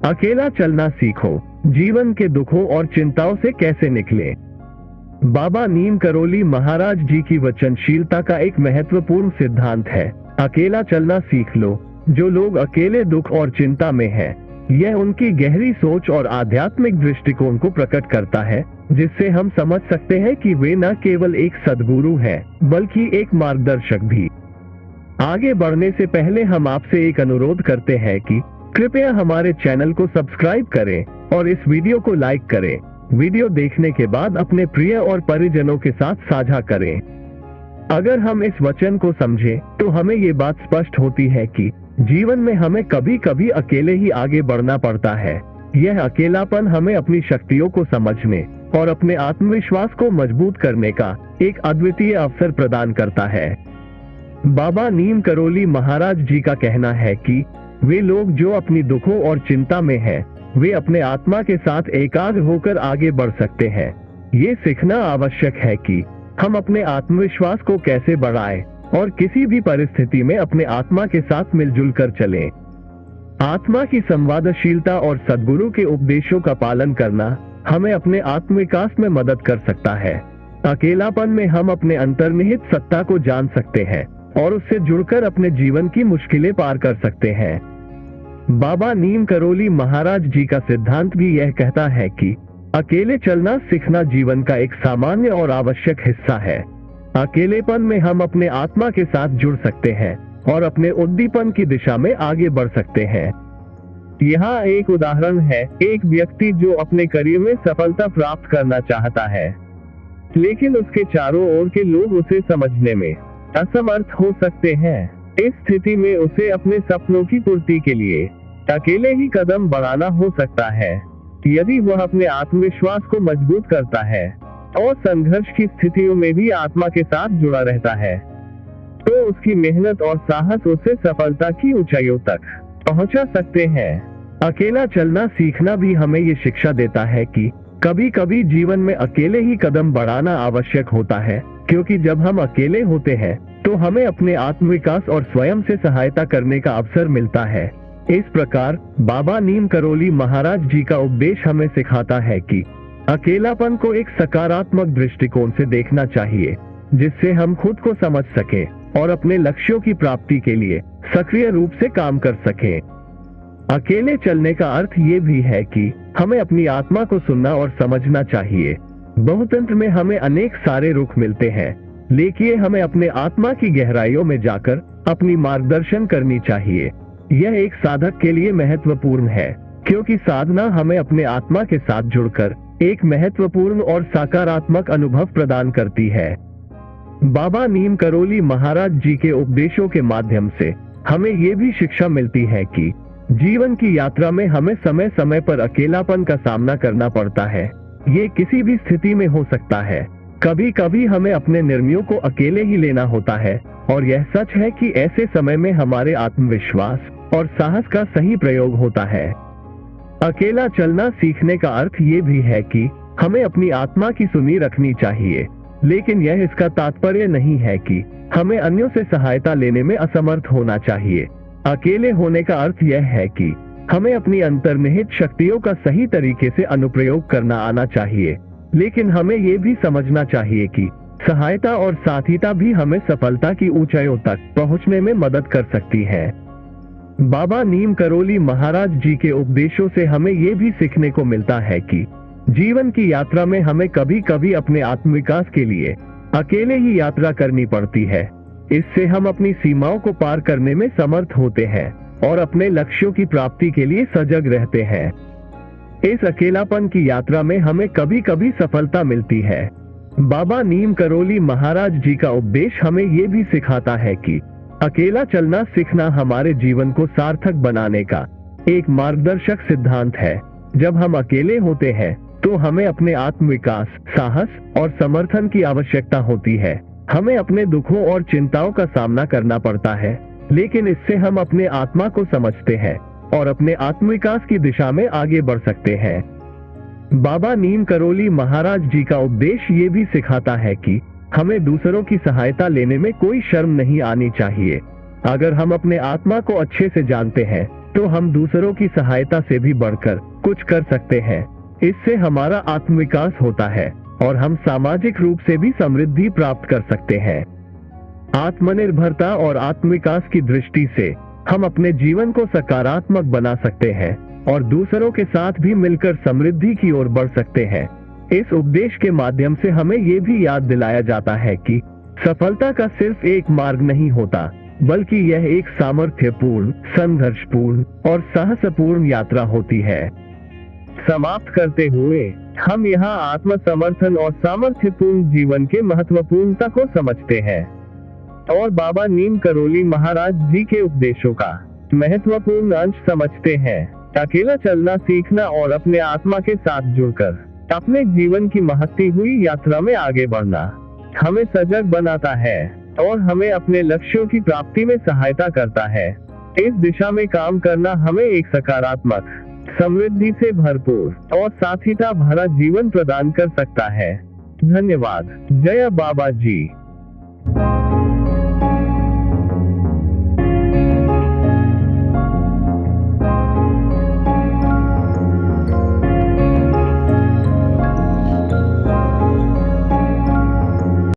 अकेला चलना सीखो, जीवन के दुखों और चिंताओं से कैसे निकले। बाबा नीम करोली महाराज जी की वचनशीलता का एक महत्वपूर्ण सिद्धांत है, अकेला चलना सीख लो। जो लोग अकेले दुख और चिंता में हैं, यह उनकी गहरी सोच और आध्यात्मिक दृष्टिकोण को प्रकट करता है, जिससे हम समझ सकते हैं कि वे न केवल एक सद्गुरु हैं, बल्कि एक मार्गदर्शक भी। आगे बढ़ने से पहले हम आपसे एक अनुरोध करते हैं कि कृपया हमारे चैनल को सब्सक्राइब करें और इस वीडियो को लाइक करें। वीडियो देखने के बाद अपने प्रिय और परिजनों के साथ साझा करें। अगर हम इस वचन को समझें, तो हमें ये बात स्पष्ट होती है कि जीवन में हमें कभी कभी अकेले ही आगे बढ़ना पड़ता है। यह अकेलापन हमें अपनी शक्तियों को समझने और अपने आत्मविश्वास को मजबूत करने का एक अद्वितीय अवसर प्रदान करता है। बाबा नीम करोली महाराज जी का कहना है कि वे लोग जो अपनी दुखों और चिंता में हैं, वे अपने आत्मा के साथ एकाग्र होकर आगे बढ़ सकते हैं। ये सीखना आवश्यक है कि हम अपने आत्मविश्वास को कैसे बढ़ाएं और किसी भी परिस्थिति में अपने आत्मा के साथ मिलजुल कर चलें। आत्मा की संवादशीलता और सद्गुरु के उपदेशों का पालन करना हमें अपने आत्मविकास में मदद कर सकता है। अकेलापन में हम अपने अंतर्निहित सत्ता को जान सकते हैं और उससे जुड़कर अपने जीवन की मुश्किलें पार कर सकते हैं। बाबा नीम करोली महाराज जी का सिद्धांत भी यह कहता है कि अकेले चलना सीखना जीवन का एक सामान्य और आवश्यक हिस्सा है। अकेलेपन में हम अपने आत्मा के साथ जुड़ सकते हैं और अपने उद्दीपन की दिशा में आगे बढ़ सकते हैं। यहाँ एक उदाहरण है, एक व्यक्ति जो अपने करियर में सफलता प्राप्त करना चाहता है, लेकिन उसके चारों ओर के लोग उसे समझने में असमर्थ हो सकते हैं। इस स्थिति में उसे अपने सपनों की पूर्ति के लिए अकेले ही कदम बढ़ाना हो सकता है। यदि वह अपने आत्मविश्वास को मजबूत करता है और संघर्ष की स्थितियों में भी आत्मा के साथ जुड़ा रहता है, तो उसकी मेहनत और साहस उसे सफलता की ऊंचाइयों तक पहुंचा सकते हैं। अकेला चलना सीखना भी हमें ये शिक्षा देता है कि कभी कभी जीवन में अकेले ही कदम बढ़ाना आवश्यक होता है, क्योंकि जब हम अकेले होते हैं तो हमें अपने आत्मविकास और स्वयं से सहायता करने का अवसर मिलता है। इस प्रकार बाबा नीम करोली महाराज जी का उपदेश हमें सिखाता है कि अकेलापन को एक सकारात्मक दृष्टिकोण से देखना चाहिए, जिससे हम खुद को समझ सकें और अपने लक्ष्यों की प्राप्ति के लिए सक्रिय रूप से काम कर सकें। अकेले चलने का अर्थ ये भी है कि हमें अपनी आत्मा को सुनना और समझना चाहिए। बहुतंत्र में हमें अनेक सारे रुख मिलते हैं, लेकिन हमें अपने आत्मा की गहराइयों में जाकर अपनी मार्गदर्शन करनी चाहिए। यह एक साधक के लिए महत्वपूर्ण है, क्योंकि साधना हमें अपने आत्मा के साथ जुड़कर एक महत्वपूर्ण और सकारात्मक अनुभव प्रदान करती है। बाबा नीम करोली महाराज जी के उपदेशों के माध्यम से हमें ये भी शिक्षा मिलती है कि जीवन की यात्रा में हमें समय समय पर अकेलापन का सामना करना पड़ता है। ये किसी भी स्थिति में हो सकता है। कभी कभी हमें अपने निर्णयों को अकेले ही लेना होता है, और यह सच है कि ऐसे समय में हमारे आत्मविश्वास और साहस का सही प्रयोग होता है। अकेला चलना सीखने का अर्थ ये भी है कि हमें अपनी आत्मा की सुनी रखनी चाहिए, लेकिन यह इसका तात्पर्य नहीं है कि हमें अन्यों से सहायता लेने में असमर्थ होना चाहिए। अकेले होने का अर्थ यह है कि हमें अपनी अंतर्निहित शक्तियों का सही तरीके से अनुप्रयोग करना आना चाहिए, लेकिन हमें ये भी समझना चाहिए कि सहायता और साथीता भी हमें सफलता की ऊंचाइयों तक पहुंचने में मदद कर सकती है। बाबा नीम करोली महाराज जी के उपदेशों से हमें ये भी सीखने को मिलता है कि जीवन की यात्रा में हमें कभी कभी अपने आत्मविकास के लिए अकेले ही यात्रा करनी पड़ती है। इससे हम अपनी सीमाओं को पार करने में समर्थ होते हैं और अपने लक्ष्यों की प्राप्ति के लिए सजग रहते हैं। इस अकेलापन की यात्रा में हमें कभी कभी सफलता मिलती है। बाबा नीम करोली महाराज जी का उपदेश हमें ये भी सिखाता है कि अकेला चलना सीखना हमारे जीवन को सार्थक बनाने का एक मार्गदर्शक सिद्धांत है। जब हम अकेले होते हैं तो हमें अपने आत्मविकास, साहस और समर्थन की आवश्यकता होती है। हमें अपने दुखों और चिंताओं का सामना करना पड़ता है, लेकिन इससे हम अपने आत्मा को समझते हैं और अपने आत्मविकास की दिशा में आगे बढ़ सकते हैं। बाबा नीम करोली महाराज जी का उपदेश ये भी सिखाता है कि हमें दूसरों की सहायता लेने में कोई शर्म नहीं आनी चाहिए। अगर हम अपने आत्मा को अच्छे से जानते हैं तो हम दूसरों की सहायता से भी बढ़कर कुछ कर सकते हैं। इससे हमारा आत्मविकास होता है और हम सामाजिक रूप से भी समृद्धि प्राप्त कर सकते हैं। आत्मनिर्भरता और आत्मविकास की दृष्टि से हम अपने जीवन को सकारात्मक बना सकते हैं और दूसरों के साथ भी मिलकर समृद्धि की ओर बढ़ सकते हैं। इस उपदेश के माध्यम से हमें ये भी याद दिलाया जाता है कि सफलता का सिर्फ एक मार्ग नहीं होता, बल्कि यह एक सामर्थ्यपूर्ण, संघर्षपूर्ण और साहसपूर्ण यात्रा होती है। समाप्त करते हुए हम यहाँ आत्मसमर्थन और सामर्थ्यपूर्ण जीवन के महत्वपूर्णता को समझते हैं और बाबा नीम करोली महाराज जी के उपदेशों का महत्वपूर्ण अंश समझते हैं। अकेला चलना सीखना और अपने आत्मा के साथ जुड़कर अपने जीवन की महती हुई यात्रा में आगे बढ़ना हमें सजग बनाता है और हमें अपने लक्ष्यों की प्राप्ति में सहायता करता है। इस दिशा में काम करना हमें एक सकारात्मक, समृद्धि से भरपूर और सार्थकता भरा जीवन प्रदान कर सकता है। धन्यवाद। जय बाबा जी।